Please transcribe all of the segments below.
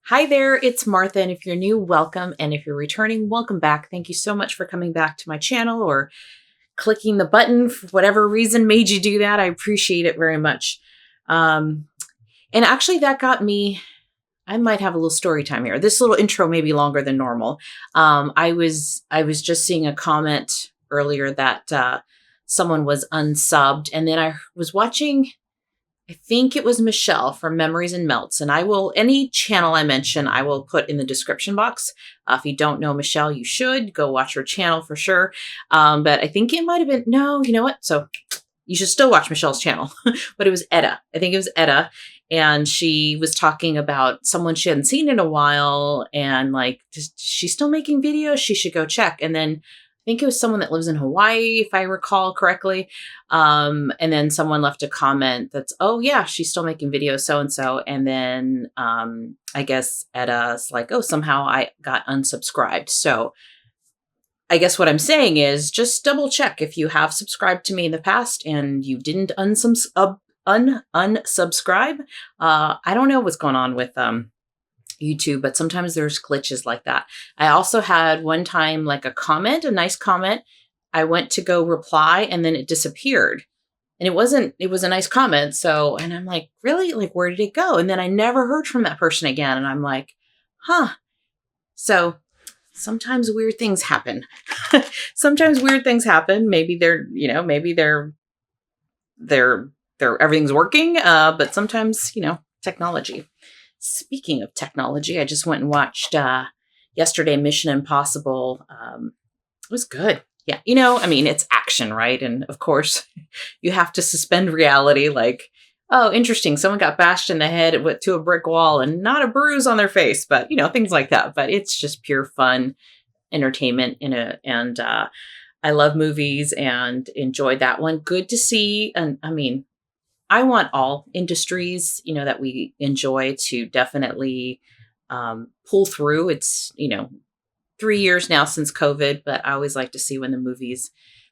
Hi there, it's Martha, and if you're new, welcome, and if you're returning, welcome back. Thank you so much for coming back to my channel or clicking the button for whatever reason made you do that. I appreciate it very much. And actually that got me, I might have a little story time here. This little intro may be longer than normal. I was just seeing a comment earlier that someone was unsubbed, and then I was watching, I think it was Michelle from Memories and Melts. And any channel I mention, I will put in the description box. If you don't know Michelle, you should go watch her channel for sure. But I think it might have been, no, you know what? So you should still watch Michelle's channel, but it was Etta. I think it was Etta. And she was talking about someone she hadn't seen in a while. And like, she's still making videos. She should go check. And then I think it was someone that lives in Hawaii, if I recall correctly. And then someone left a comment that's, oh yeah, she's still making videos, so-and-so. And then I guess Etta's like, oh, somehow I got unsubscribed. So I guess what I'm saying is just double check if you have subscribed to me in the past and you didn't unsubscribe. I don't know what's going on with YouTube, but sometimes there's glitches like that. I also had one time like a nice comment. I went to go reply and then it disappeared. And it was a nice comment. So, and I'm like, really? Like, where did it go? And then I never heard from that person again. And I'm like, huh. So sometimes weird things happen. Sometimes weird things happen. Maybe they're everything's working. But sometimes, technology. Speaking of technology, I just went and watched yesterday Mission Impossible. It was good. Yeah, it's action, right? And of course, you have to suspend reality like, oh, interesting. Someone got bashed in the head to a brick wall and not a bruise on their face, but, things like that. But it's just pure fun entertainment and I love movies and enjoyed that one. Good to see. And I want all industries, that we enjoy to definitely pull through. It's, 3 years now since COVID, but I always like to see when the movie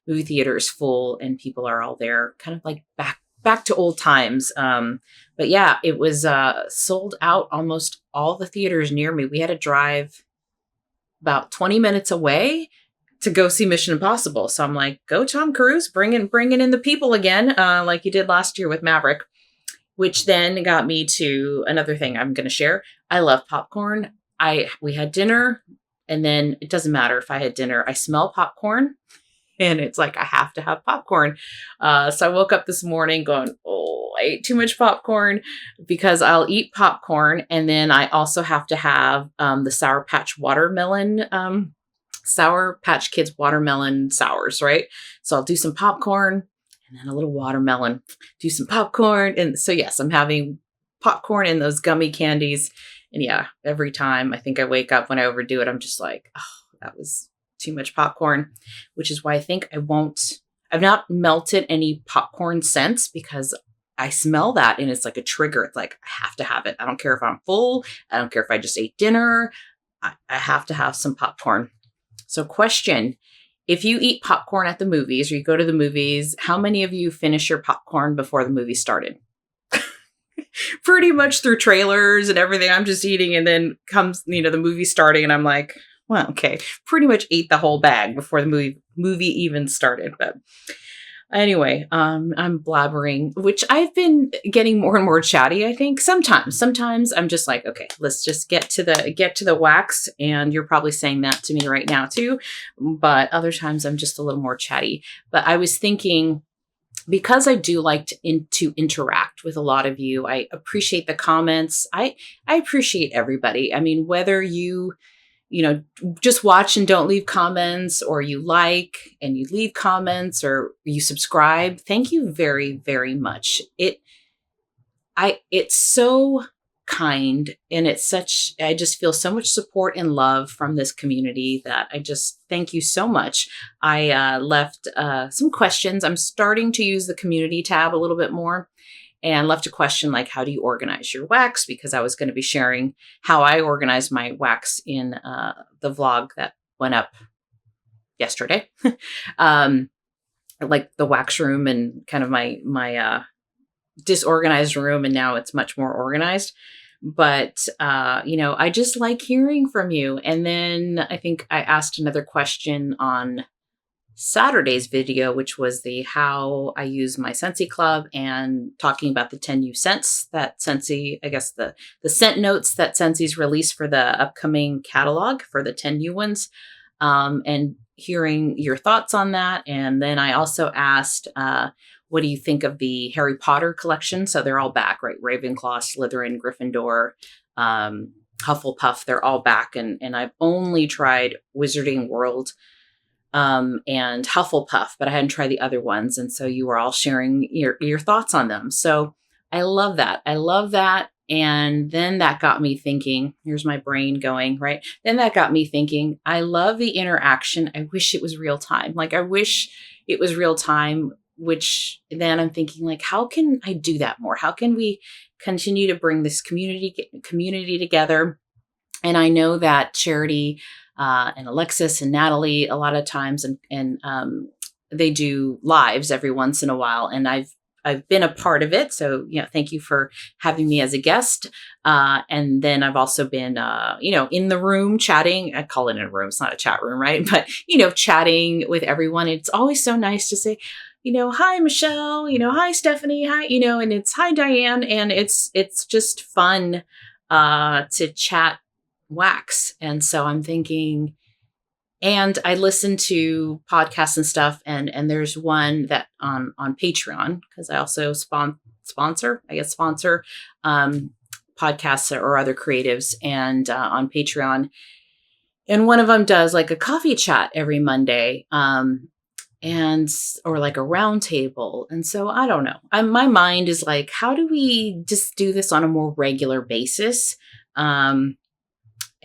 theater is full and people are all there, kind of like back to old times. But yeah, it was sold out almost all the theaters near me. We had to drive about 20 minutes away to go see Mission Impossible. So I'm like, go Tom Cruise, bringing in the people again, like you did last year with Maverick, which then got me to another thing I'm going to share. I love popcorn. We had dinner, and then it doesn't matter if I had dinner. I smell popcorn, and it's like I have to have popcorn. So I woke up this morning going, oh, I ate too much popcorn, because I'll eat popcorn, and then I also have to have the Sour Patch Kids watermelon sours, right? So I'll do some popcorn and then a little watermelon, do some popcorn. And so, yes, I'm having popcorn and those gummy candies. And yeah, every time I think I wake up, when I overdo it, I'm just like, oh, that was too much popcorn, which is why I think I've not melted any popcorn since, because I smell that and it's like a trigger. It's like, I have to have it. I don't care if I'm full. I don't care if I just ate dinner. I have to have some popcorn. So question, if you eat popcorn at the movies or you go to the movies, how many of you finish your popcorn before the movie started? Pretty much through trailers and everything. I'm just eating, and then comes, the movie starting, and I'm like, well, okay, pretty much ate the whole bag before the movie even started. But anyway, I'm blabbering, which I've been getting more and more chatty, I think. Sometimes I'm just like, okay, let's just get to the wax. And you're probably saying that to me right now too. But other times I'm just a little more chatty. But I was thinking, because I do like to interact with a lot of you, I appreciate the comments. I appreciate everybody. Whether you just watch and don't leave comments, or you like and you leave comments, or you subscribe. Thank you very, very much. It's so kind, and I just feel so much support and love from this community that I just thank you so much. I left some questions. I'm starting to use the community tab a little bit more, and left a question like, how do you organize your wax? Because I was going to be sharing how I organized my wax in the vlog that went up yesterday. Like the wax room and kind of my disorganized room, and now it's much more organized. But, I just like hearing from you. And then I think I asked another question on Saturday's video, which was the how I use my Scentsy club and talking about the 10 new scents that Scentsy, I guess the scent notes that Scentsy's released for the upcoming catalog for the 10 new ones, and hearing your thoughts on that. And then I also asked, what do you think of the Harry Potter collection? So they're all back, right? Ravenclaw, Slytherin, Gryffindor, Hufflepuff, they're all back. And I've only tried Wizarding World and Hufflepuff, but I hadn't tried the other ones. And so you were all sharing your thoughts on them. So I love that. I love that. And then that got me thinking, here's my brain going, right? Then that got me thinking, I love the interaction. I wish it was real time. Like I wish it was real time, which then I'm thinking like, how can I do that more? How can we continue to bring this community together? And I know that Charity, and Alexis and Natalie, a lot of times, and they do lives every once in a while, and I've been a part of it. So, thank you for having me as a guest. And then I've also been, in the room chatting. I call it a room. It's not a chat room, right? But, chatting with everyone. It's always so nice to say, hi, Michelle, hi, Stephanie, hi, and it's hi, Diane. And it's just fun to chat wax. And so I'm thinking, and I listen to podcasts and stuff, and there's one that on Patreon, because I also sponsor podcasts or other creatives, and on Patreon, and one of them does like a coffee chat every Monday, or like a round table. And so I don't know. My mind is like, how do we just do this on a more regular basis?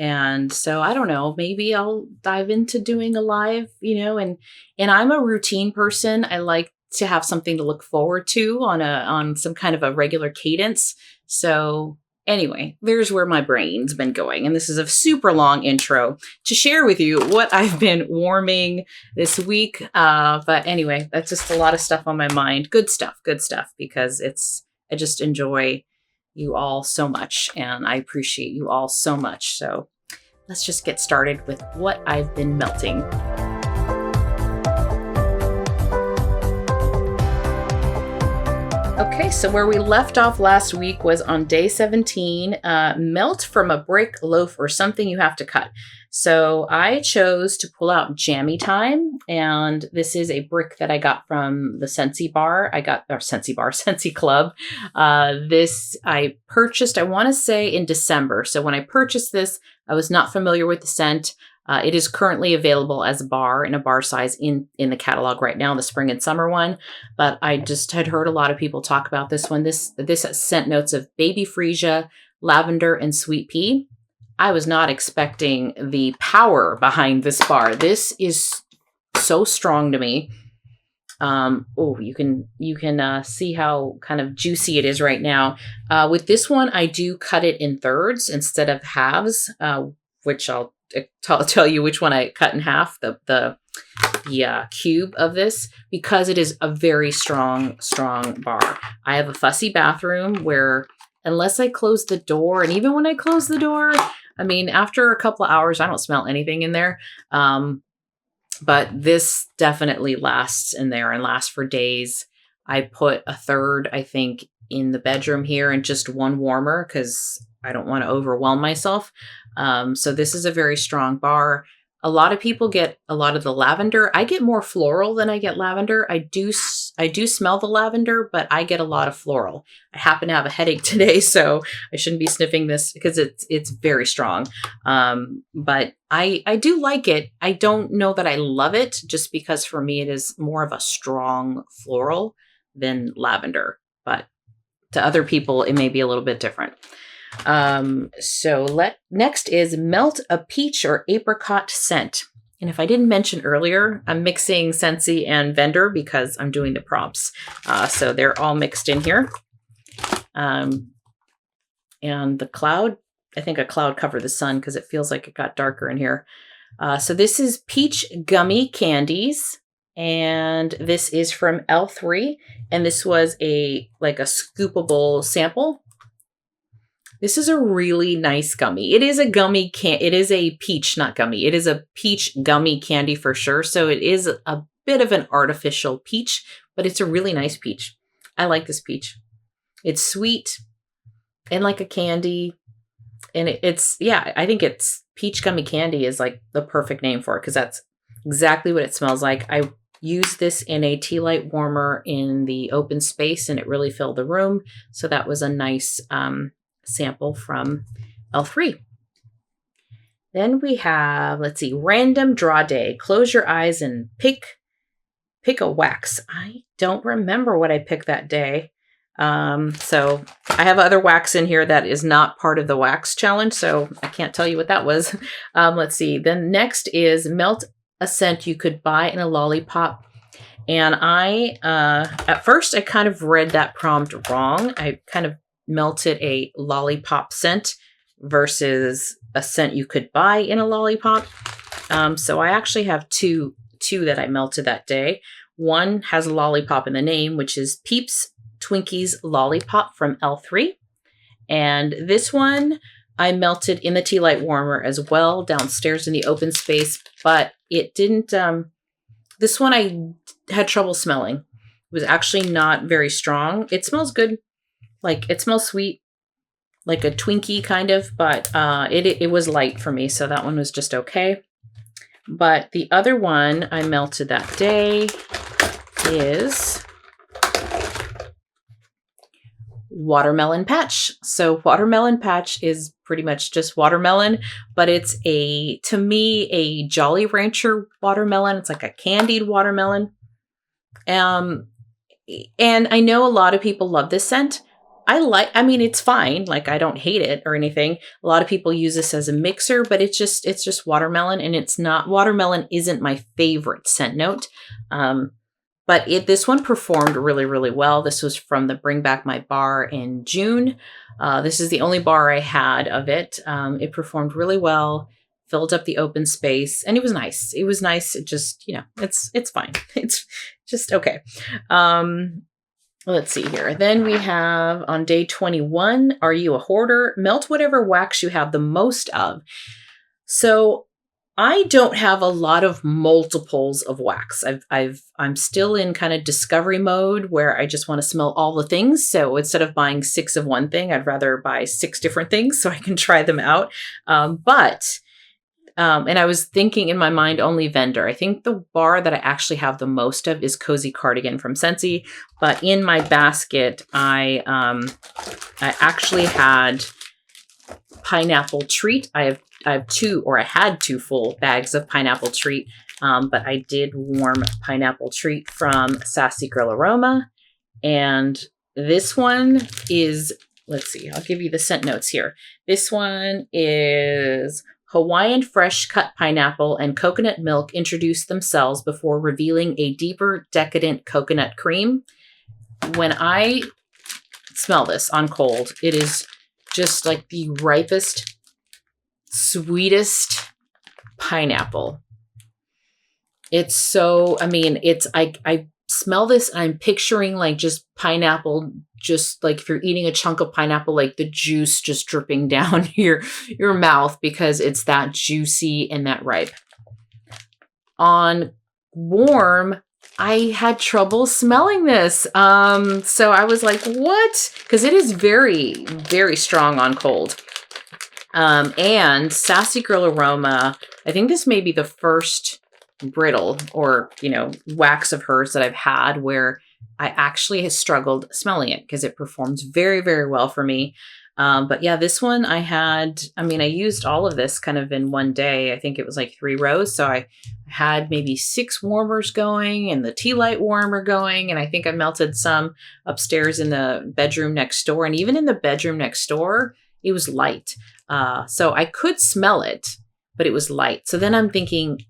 And so I don't know, maybe I'll dive into doing a live, and I'm a routine person. I like to have something to look forward to on some kind of a regular cadence. So anyway, there's where my brain's been going. And this is a super long intro to share with you what I've been warming this week. But anyway, that's just a lot of stuff on my mind. Good stuff, because I just enjoy you all so much, and I appreciate you all so much. So let's just get started with what I've been melting. Okay, so where we left off last week was on day 17, melt from a brick, loaf, or something you have to cut. So I chose to pull out Jammie Time, and this is a brick that I got from the Scentsy Club. This I purchased, I want to say in December. So when I purchased this, I was not familiar with the scent. It is currently available as a bar in a bar size in the catalog right now, the spring and summer one. But I just had heard a lot of people talk about this one. This has scent notes of baby freesia, lavender, and sweet pea. I was not expecting the power behind this bar. This is so strong to me. You can see how kind of juicy it is right now. With this one, I do cut it in thirds instead of halves, which I'll tell you which one I cut in half, the cube of this, because it is a very strong bar. I have a fussy bathroom where unless I close the door, and even when I close the door, I mean, after a couple of hours, I don't smell anything in there. But this definitely lasts in there and lasts for days. I put a third, I think, in the bedroom here and just one warmer because I don't want to overwhelm myself. So this is a very strong bar. A lot of people get a lot of the lavender. I get more floral than I get lavender. I do smell the lavender, but I get a lot of floral. I happen to have a headache today, so I shouldn't be sniffing this because it's very strong. But I do like it. I don't know that I love it, just because for me it is more of a strong floral than lavender. But to other people, it may be a little bit different. Next is melt a peach or apricot scent. And if I didn't mention earlier, I'm mixing Scentsy and Vendor because I'm doing the prompts. So they're all mixed in here. And the cloud, I think a cloud covered the sun because it feels like it got darker in here. So this is Peach Gummy Candies. And this is from L3. And this was a scoopable sample. This is a really nice gummy. It is a gummy it is a peach, not gummy. It is a peach gummy candy for sure. So it is a bit of an artificial peach, but it's a really nice peach. I like this peach. It's sweet and like a candy. And I think it's peach gummy candy is like the perfect name for it because that's exactly what it smells like. I used this in a tea light warmer in the open space and it really filled the room. So that was a nice sample from L3. Then we have, let's see, random draw day. Close your eyes and pick a wax. I don't remember what I picked that day. So I have other wax in here that is not part of the wax challenge, so I can't tell you what that was. Let's see. Then next is melt a scent you could buy in a lollipop. And at first I kind of read that prompt wrong. I kind of melted a lollipop scent versus a scent you could buy in a lollipop. So I actually have two that I melted that day. One has a lollipop in the name, which is Peeps Twinkies Lollipop from L3. And this one I melted in the tea light warmer as well downstairs in the open space, but it didn't, this one I had trouble smelling. It was actually not very strong. It smells good. Like it smells sweet, like a Twinkie kind of, but it was light for me. So that one was just okay. But the other one I melted that day is Watermelon Patch. So Watermelon Patch is pretty much just watermelon, but it's to me, a Jolly Rancher watermelon. It's like a candied watermelon. And I know a lot of people love this scent. I mean, it's fine. Like I don't hate it or anything. A lot of people use this as a mixer, but it's just watermelon, and watermelon isn't my favorite scent note. But this one performed really, really well. This was from the Bring Back My Bar in June. This is the only bar I had of it. It performed really well, filled up the open space, and it was nice. It was nice. It just, it's fine. It's just okay. Let's see here. Then we have on day 21, are you a hoarder? Melt whatever wax you have the most of. So I don't have a lot of multiples of wax. I'm still in kind of discovery mode where I just want to smell all the things. So instead of buying 6 of one thing, I'd rather buy 6 different things so I can try them out. And I was thinking in my mind only vendor. I think the bar that I actually have the most of is Cozy Cardigan from Scentsy. But in my basket, I actually had Pineapple Treat. I have 2, or I had 2 full bags of Pineapple Treat. But I did warm Pineapple Treat from Sassy Girl Aroma. And this one is, let's see, I'll give you the scent notes here. This one is Hawaiian fresh cut pineapple and coconut milk introduce themselves before revealing a deeper, decadent coconut cream. When I smell this on cold, it is just like the ripest, sweetest pineapple. It's so, I mean, I smell this and I'm picturing like just pineapple, just like if you're eating a chunk of pineapple, like the juice just dripping down your mouth because it's that juicy and that ripe. On warm, I had trouble smelling this. So I was like, what? Because it is very, very strong on cold. And Sassy Girl Aroma, I think this may be the first brittle or, wax of hers that I've had where I actually have struggled smelling it because it performs very, very well for me. But yeah, this one I used all of this kind of in one day. I think it was like 3 rows. So I had maybe 6 warmers going and the tea light warmer going. And I think I melted some upstairs in the bedroom next door. And even in the bedroom next door, it was light. So I could smell it, but it was light. So then I'm thinking,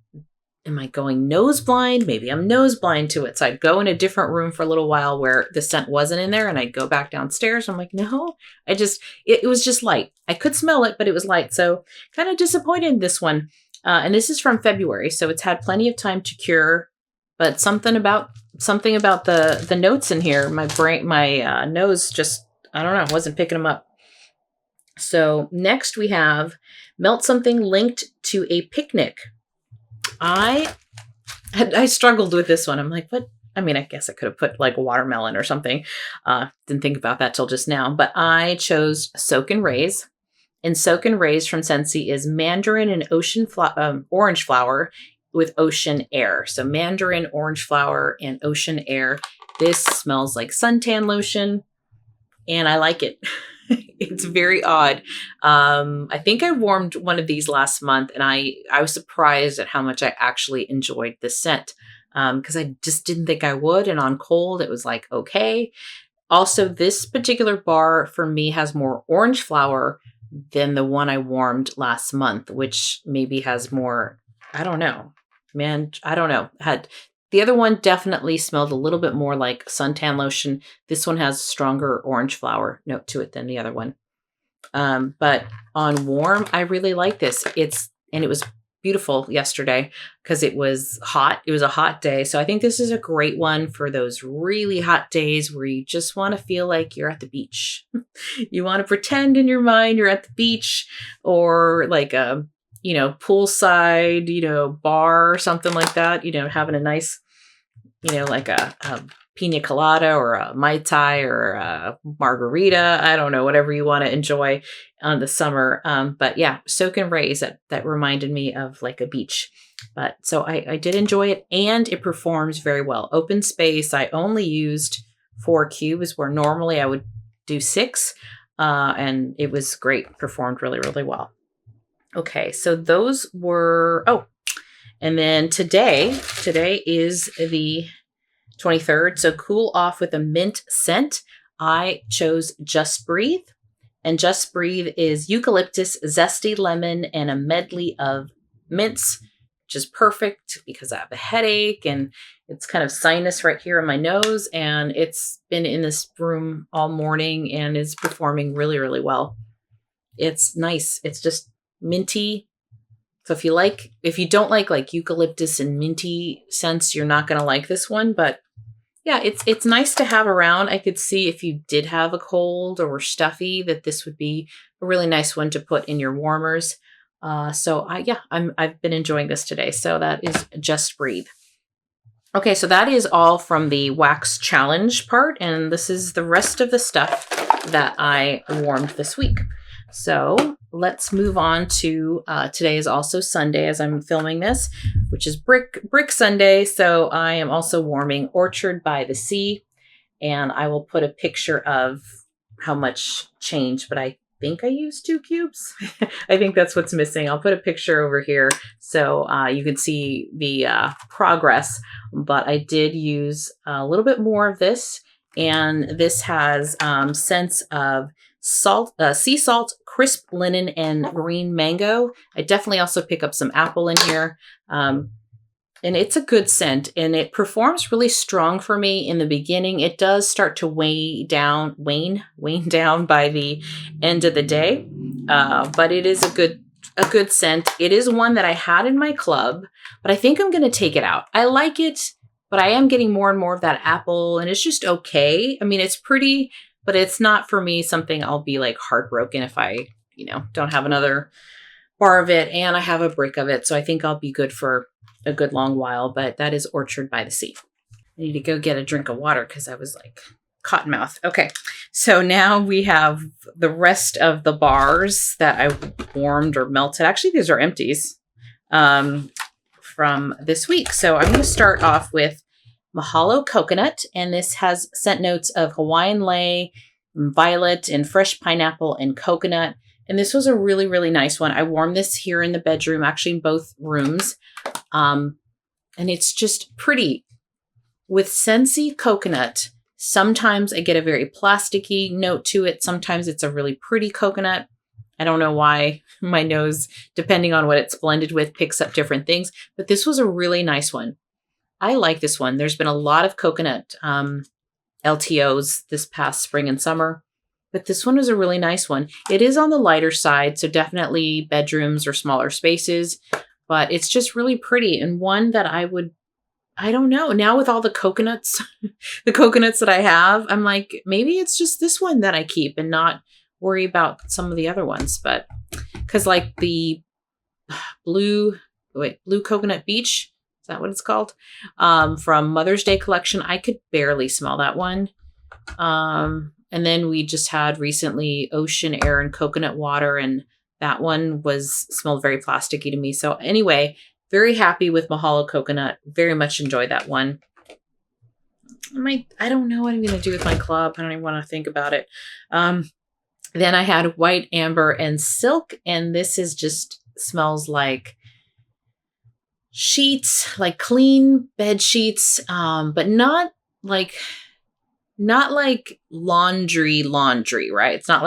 am I going nose blind? Maybe I'm nose blind to it. So I'd go in a different room for a little while where the scent wasn't in there and I'd go back downstairs. I'm like, no, it was just light. I could smell it, but it was light. So kind of disappointed in this one. And this is from February. So it's had plenty of time to cure, but something about the notes in here, my nose just, I don't know, wasn't picking them up. So next we have Melt Something Linked to a Picnic. I struggled with this one. I'm like, what? I mean, I guess I could have put like a watermelon or something. Didn't think about that till just now. But I chose Soakin Rays. And Soakin Rays from Scentsy is mandarin and orange flower with ocean air. So mandarin, orange flower, and ocean air. This smells like suntan lotion, and I like it. It's very odd. I think I warmed one of these last month, and I was surprised at how much I actually enjoyed this scent, because I just didn't think I would. And on cold, it was like, okay. Also, this particular bar for me has more orange flower than the one I warmed last month, which maybe has more, I don't know. Man, I don't know. The other one definitely smelled a little bit more like suntan lotion. This one has stronger orange flower note to it than the other one. But on warm, I really like this. And it was beautiful yesterday because it was hot. It was a hot day. So I think this is a great one for those really hot days where you just want to feel like you're at the beach. You want to pretend in your mind you're at the beach, or like a, poolside, bar or something like that, having a nice, like a pina colada or a Mai Tai or a margarita. I don't know, whatever you want to enjoy on the summer. But yeah, Soakin Rays, that reminded me of like a beach. But so I did enjoy it, and it performs very well. Open space, I only used 4 cubes where normally I would do 6. And it was great. Performed really, really well. Okay, so those were, and then today is the 23rd. So cool off with a mint scent. I chose Just Breathe. And Just Breathe is eucalyptus, zesty lemon, and a medley of mints, which is perfect because I have a headache and it's kind of sinus right here in my nose. And it's been in this room all morning and is performing really, really well. It's nice. It's just minty. So if you don't like eucalyptus and minty scents, you're not going to like this one. But yeah, it's nice to have around. I could see if you did have a cold or were stuffy that this would be a really nice one to put in your warmers. So I've been enjoying this today. So that is Just Breathe. Okay, so that is all from the wax challenge part, and this is the rest of the stuff that I warmed this week. So let's move on to today is also Sunday as I'm filming this, which is Brick Sunday. So I am also warming Orchard by the Sea, and I will put a picture of how much changed, but I think I used 2 cubes. I think that's what's missing. I'll put a picture over here so you can see the progress, but I did use a little bit more of this, and this has scents of sea salt, crisp linen, and green mango. I definitely also pick up some apple in here. And it's a good scent, and it performs really strong for me in the beginning. It does start to wane down by the end of the day. But it is a good scent. It is one that I had in my club, but I think I'm going to take it out. I like it, but I am getting more and more of that apple, and it's just okay. I mean, it's pretty, but it's not for me something I'll be like heartbroken if I, don't have another bar of it and I have a brick of it. So I think I'll be good for a good long while, but that is Orchard by the Sea. I need to go get a drink of water because I was like cotton mouth. Okay. So now we have the rest of the bars that I warmed or melted. Actually, these are empties from this week. So I'm going to start off with Mahalo Coconut, and this has scent notes of Hawaiian lei, violet, and fresh pineapple and coconut. And this was a really, really nice one. I warmed this here in the bedroom, actually in both rooms. And it's just pretty. With Scentsy coconut, sometimes I get a very plasticky note to it. Sometimes it's a really pretty coconut. I don't know why my nose, depending on what it's blended with, picks up different things. But this was a really nice one. I like this one. There's been a lot of coconut LTOs this past spring and summer, but this one is a really nice one. It is on the lighter side, so definitely bedrooms or smaller spaces, but it's just really pretty, and one that I don't know, now with all the coconuts, the coconuts that I have, I'm like, maybe it's just this one that I keep and not worry about some of the other ones, but because like the blue coconut beach, is that what it's called? From Mother's Day collection, I could barely smell that one. And then we just had recently ocean air and coconut water, and that one smelled very plasticky to me. So anyway, very happy with Mahalo Coconut. Very much enjoyed that one. I don't know what I'm going to do with my club. I don't even want to think about it. Then I had white, amber, and silk. And this is just smells like sheets, like clean bed sheets, but not like laundry, right? It's not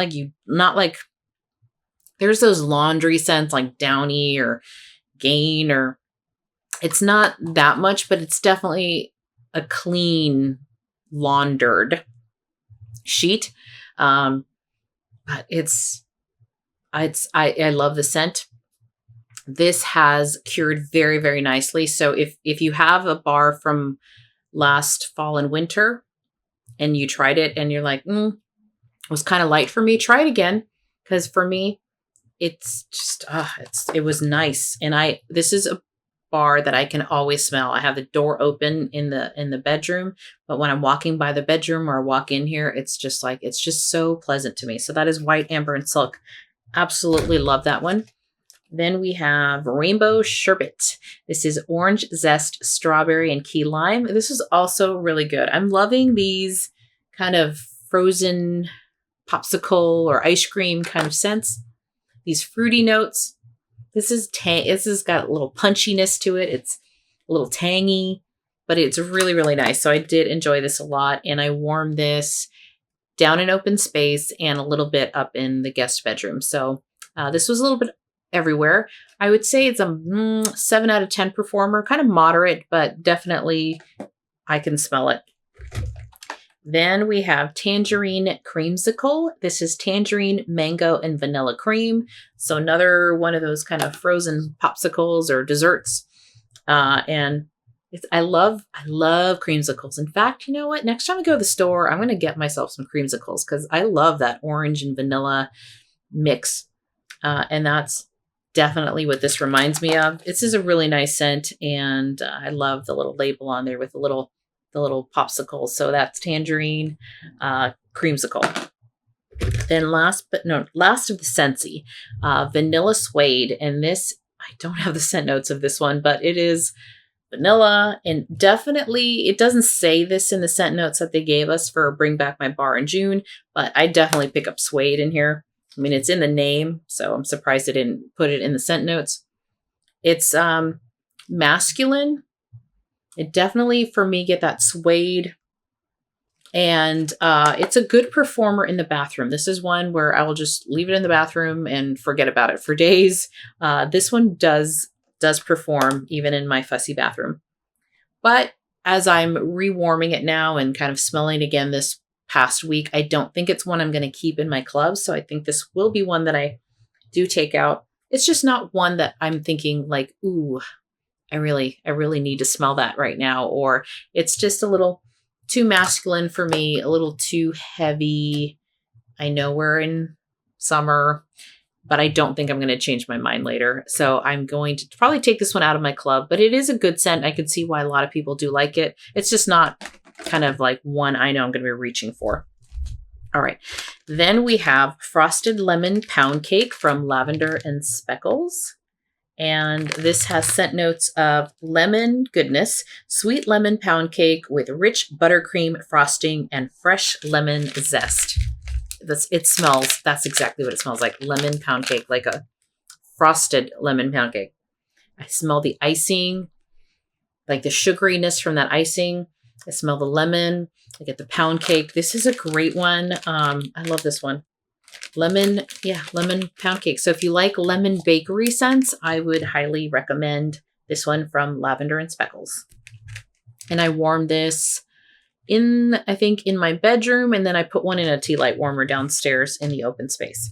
like there's those laundry scents like Downy or Gain, or it's not that much, but it's definitely a clean laundered sheet. But I love the scent. This has cured very, very nicely. So if you have a bar from last fall and winter and you tried it and you're like, it was kind of light for me, try it again. Because for me, it's just, it was nice. And this is a bar that I can always smell. I have the door open in the bedroom, but when I'm walking by the bedroom or I walk in here, it's just so pleasant to me. So that is white, amber, and silk. Absolutely love that one. Then we have Rainbow Sherbet. This is orange zest, strawberry, and key lime. This is also really good. I'm loving these kind of frozen popsicle or ice cream kind of scents. These fruity notes. This has got a little punchiness to it. It's a little tangy, but it's really, really nice. So I did enjoy this a lot, and I warmed this down in open space and a little bit up in the guest bedroom. So this was a little bit everywhere. I would say it's a 7 out of 10 performer, kind of moderate, but definitely I can smell it. Then we have Tangerine Creamsicle. This is tangerine, mango, and vanilla cream. So another one of those kind of frozen popsicles or desserts. And I love creamsicles. In fact, you know what? Next time I go to the store, I'm going to get myself some creamsicles because I love that orange and vanilla mix. And that's definitely what this reminds me of. This is a really nice scent, and I love the little label on there with the little popsicles. So that's tangerine creamsicle. Then last of the Scentsy, vanilla suede. And this, I don't have the scent notes of this one, but it is vanilla, and definitely, it doesn't say this in the scent notes that they gave us for Bring Back My Bar in June, but I definitely pick up suede in here. I mean, it's in the name, so I'm surprised they didn't put it in the scent notes. It's masculine. It definitely, for me, get that suede. And it's a good performer in the bathroom. This is one where I will just leave it in the bathroom and forget about it for days. This one does perform even in my fussy bathroom. But as I'm rewarming it now and kind of smelling again this past week, I don't think it's one I'm going to keep in my club. So I think this will be one that I do take out. It's just not one that I'm thinking like, ooh, I really need to smell that right now. Or it's just a little too masculine for me, a little too heavy. I know we're in summer, but I don't think I'm going to change my mind later. So I'm going to probably take this one out of my club, but it is a good scent. I could see why a lot of people do like it. It's just not kind of like one I know I'm going to be reaching for. All right. Then we have Frosted Lemon Poundcake from Lavender and Speckles. And this has scent notes of lemon goodness, sweet lemon poundcake with rich buttercream frosting and fresh lemon zest. That's exactly what it smells like. Lemon poundcake, like a frosted lemon poundcake. I smell the icing, like the sugariness from that icing. I smell the lemon. I get the pound cake. This is a great one. I love this one. Lemon pound cake. So if you like lemon bakery scents, I would highly recommend this one from Lavender and Speckles. And I warmed this I think in my bedroom, and then I put one in a tea light warmer downstairs in the open space.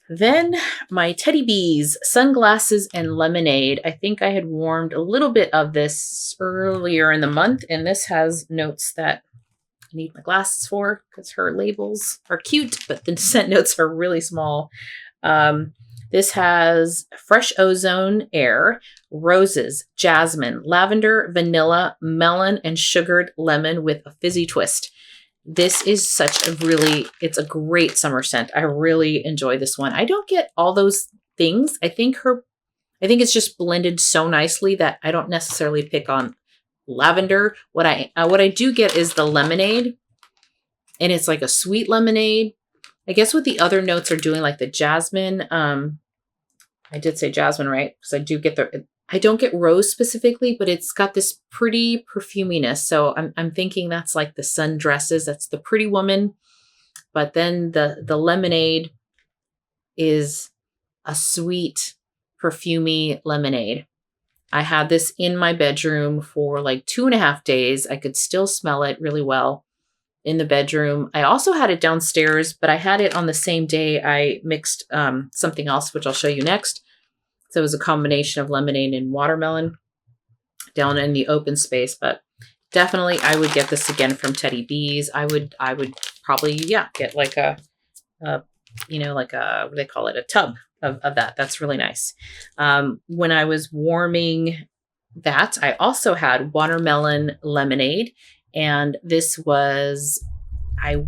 Then my Teddy Bees, Sunglasses and Lemonade. I think I had warmed a little bit of this earlier in the month, and this has notes that need my glasses for because her labels are cute, but the scent notes are really small. This has fresh ozone air, roses, jasmine, lavender, vanilla, melon, and sugared lemon with a fizzy twist. This is it's a great summer scent. I really enjoy this one. I don't get all those things. I think it's just blended so nicely that I don't necessarily pick on lavender. What I do get is the lemonade, and it's like a sweet lemonade. I guess what the other notes are doing, like the jasmine, I did say jasmine, right? Because I do get I don't get rose specifically, but it's got this pretty perfuminess. So I'm thinking that's like the Sundresses. That's the Pretty Woman. But then the lemonade is a sweet, perfumey lemonade. I had this in my bedroom for like 2.5 days. I could still smell it really well in the bedroom. I also had it downstairs, but I had it on the same day I mixed something else, which I'll show you next. So it was a combination of lemonade and watermelon down in the open space, but definitely I would get this again from Teddy B's. I would probably, get like what do they call it? A tub of that. That's really nice. When I was warming that, I also had watermelon lemonade. And this was, I'm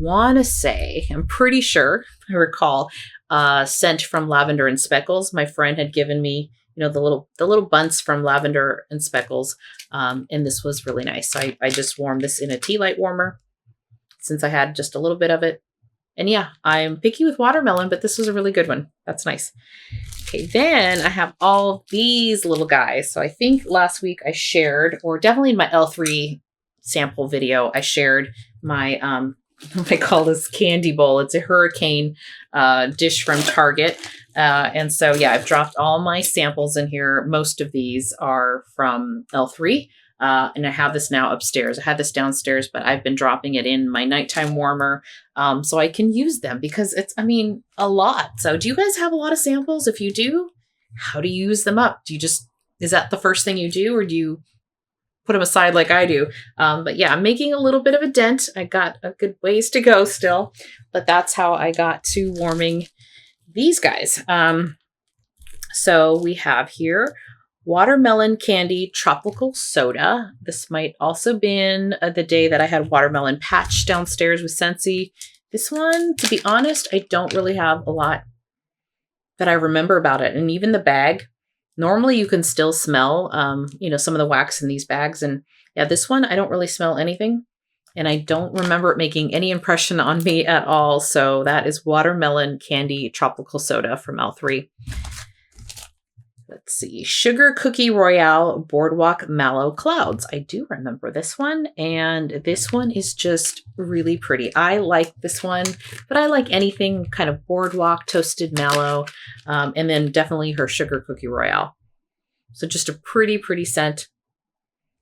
pretty sure, I recall, scent from Lavender and Speckles. My friend had given me, the little bunts from Lavender and Speckles. And this was really nice. So I just warmed this in a tea light warmer since I had just a little bit of it. And yeah, I'm picky with watermelon, but this was a really good one. That's nice. Okay, then I have all these little guys. So I think last week I shared, or definitely in my L3 sample video, I shared my, what I call this candy bowl. It's a hurricane dish from Target. And so, yeah, I've dropped all my samples in here. Most of these are from L3. And I have this now upstairs. I had this downstairs, but I've been dropping it in my nighttime warmer so I can use them because it's, a lot. So do you guys have a lot of samples? If you do, how do you use them up? Is that the first thing you do, or do you put them aside like I do? But yeah, I'm making a little bit of a dent. I got a good ways to go still, but that's how I got to warming these guys. So we have here watermelon candy tropical soda. This might also been the day that I had watermelon patch downstairs with Scentsy. This one, to be honest, I don't really have a lot that I remember about it. And even the bag, normally you can still smell, some of the wax in these bags. And yeah, this one, I don't really smell anything. And I don't remember it making any impression on me at all. So that is watermelon candy tropical soda from L3. Let's see. Sugar Cookie Royale Boardwalk Mallow Clouds. I do remember this one. And this one is just really pretty. I like this one, but I like anything kind of Boardwalk, toasted mallow, and then definitely her Sugar Cookie Royale. So just a pretty, pretty scent.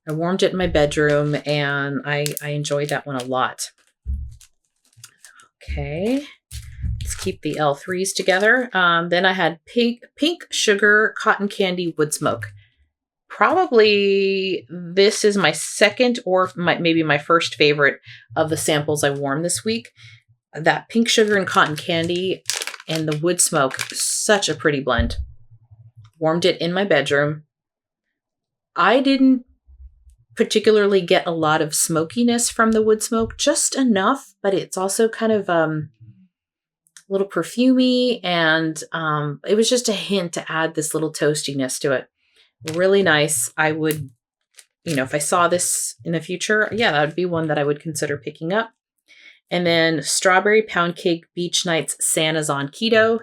I warmed it in my bedroom and I enjoyed that one a lot. Okay. Let's keep the L3s together. Then I had pink sugar cotton candy Woodsmoke. Probably this is my second or maybe my first favorite of the samples I warmed this week. That pink sugar and cotton candy and the Woodsmoke, such a pretty blend. Warmed it in my bedroom. I didn't particularly get a lot of smokiness from the Woodsmoke, just enough, but it's also kind of little perfumey, and it was just a hint to add this little toastiness to it. Really nice. I would, if I saw this in the future, yeah, that would be one that I would consider picking up. And then Strawberry Poundcake Beach Nights Santa's on Keto.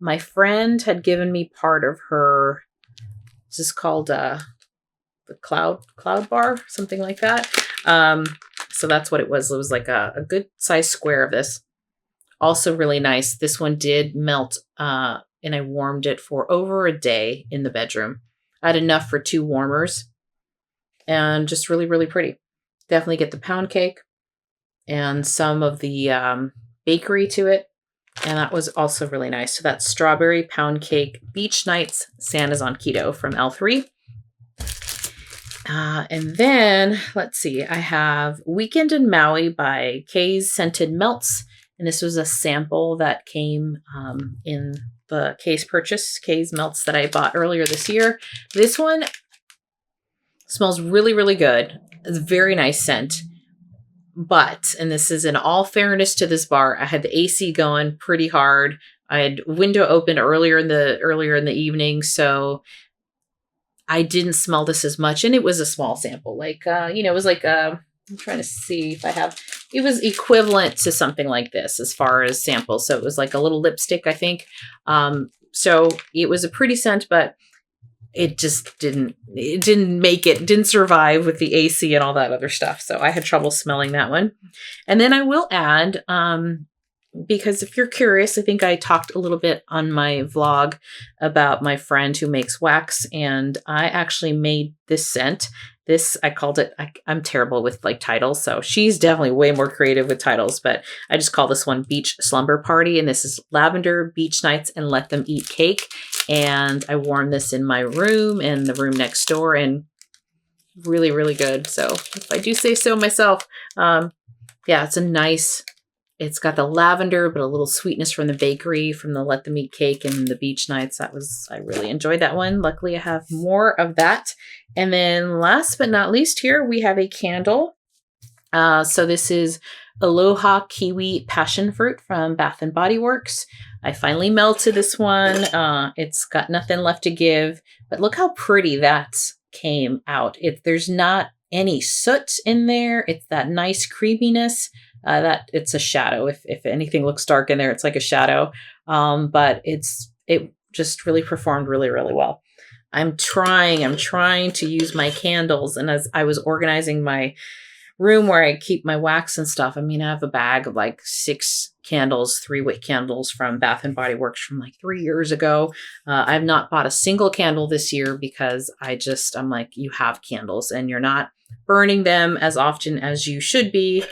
My friend had given me part of her, this is called the cloud bar, something like that. So that's what it was. It was like a good size square of this. Also really nice. This one did melt, and I warmed it for over a day in the bedroom. I had enough for 2 warmers, and just really, really pretty. Definitely get the pound cake and some of the bakery to it, and that was also really nice. So that's Strawberry Pound Cake Beach Nights Santa's on Keto from L3. And then, let's see, I have Weekend in Maui by Kay's Scented Melts. And this was a sample that came in the Kay's purchase, Kay's Melts that I bought earlier this year. This one smells really, really good. It's a very nice scent. But, and this is in all fairness to this bar, I had the AC going pretty hard. I had window open earlier in the evening, so I didn't smell this as much, and it was a small sample. Like, it was like, I'm trying to see if I have, it was equivalent to something like this as far as samples. So it was like a little lipstick, I think. So it was a pretty scent, but it just didn't survive with the AC and all that other stuff. So I had trouble smelling that one. And then I will add, because if you're curious, I think I talked a little bit on my vlog about my friend who makes wax, and I actually made this scent. This, I called it, I'm terrible with like titles, so she's definitely way more creative with titles, but I just call this one Beach Slumber Party, and this is lavender, beach nights, and let them eat cake. And I worn this in my room and the room next door, and really, really good. So if I do say so myself, yeah, it's got the lavender, but a little sweetness from the bakery, from the Let Them Eat Cake and the beach nights. I really enjoyed that one. Luckily, I have more of that. And then last but not least here, we have a candle. So this is Aloha Kiwi Passionfruit from Bath & Body Works. I finally melted this one. It's got nothing left to give, but look how pretty that came out. There's not any soot in there. It's that nice creaminess. That it's a shadow. If anything looks dark in there, it's like a shadow. But it just really performed really, really well. I'm trying to use my candles. And as I was organizing my room where I keep my wax and stuff, I mean, I have a bag of like 6 candles, 3-wick candles from Bath & Body Works from like 3 years ago. I've not bought a single candle this year because I'm like, you have candles and you're not burning them as often as you should be.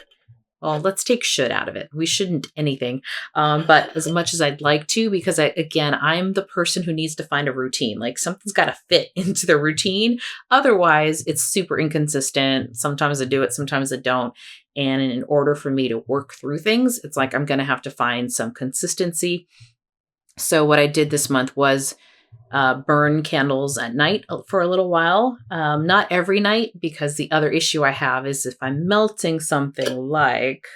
Well, let's take should out of it. We shouldn't anything. But as much as I'd like to, because I'm the person who needs to find a routine. Like something's got to fit into the routine. Otherwise, it's super inconsistent. Sometimes I do it, sometimes I don't. And in order for me to work through things, it's like I'm going to have to find some consistency. So what I did this month was burn candles at night for a little while. Not every night, because the other issue I have is if I'm melting something like,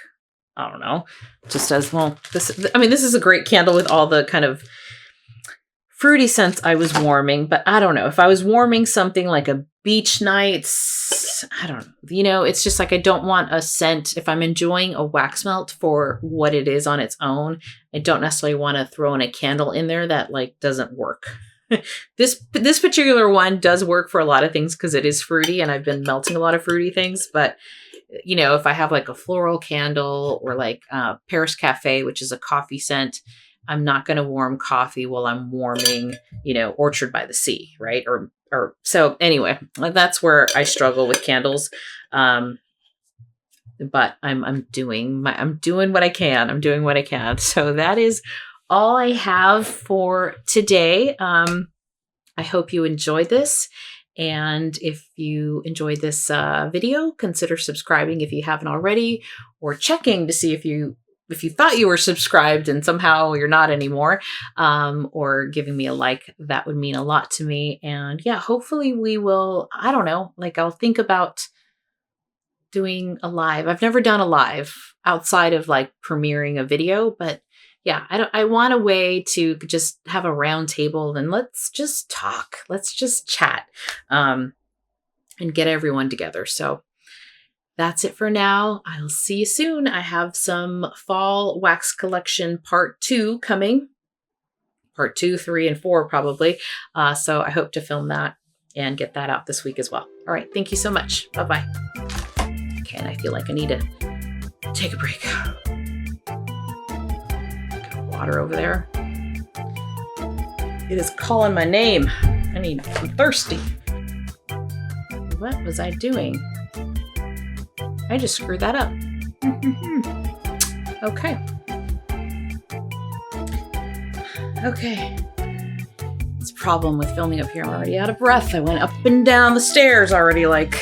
I don't know, just as well. This is a great candle with all the kind of fruity scents I was warming, but I don't know if I was warming something like a beach nights, I don't know, it's just like, I don't want a scent. If I'm enjoying a wax melt for what it is on its own, I don't necessarily want to throw in a candle in there that like doesn't work. This particular one does work for a lot of things because it is fruity, and I've been melting a lot of fruity things. But if I have like a floral candle or like Paris Cafe, which is a coffee scent, I'm not going to warm coffee while I'm warming, Orchard by the Sea, right? Or so anyway, that's where I struggle with candles. But I'm doing what I can. I'm doing what I can. So that is all I have for today. I hope you enjoyed this. And if you enjoyed this video, consider subscribing if you haven't already, or checking to see if you thought you were subscribed and somehow you're not anymore, or giving me a like. That would mean a lot to me. And yeah, hopefully we will, I don't know, like I'll think about doing a live. I've never done a live outside of like premiering a video, but yeah, I want a way to just have a round table and let's just talk. Let's just chat, and get everyone together. So that's it for now. I'll see you soon. I have some fall wax collection part 2 coming. Part 2, 3, and 4 probably. So I hope to film that and get that out this week as well. All right. Thank you so much. Bye-bye. Okay, and I feel like I need to take a break. Water over there. It is calling my name. I'm thirsty. What was I doing? I just screwed that up. Okay. It's problem with filming up here. I'm already out of breath. I went up and down the stairs already like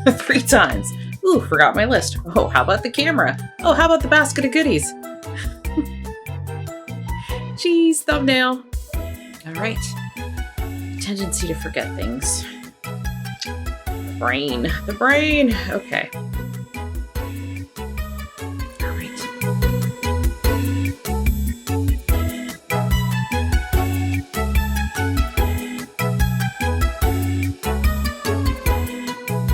3 times. Ooh, forgot my list. Oh, how about the camera? Oh, how about the basket of goodies? Jeez, thumbnail. All right. Tendency to forget things. The brain. Okay.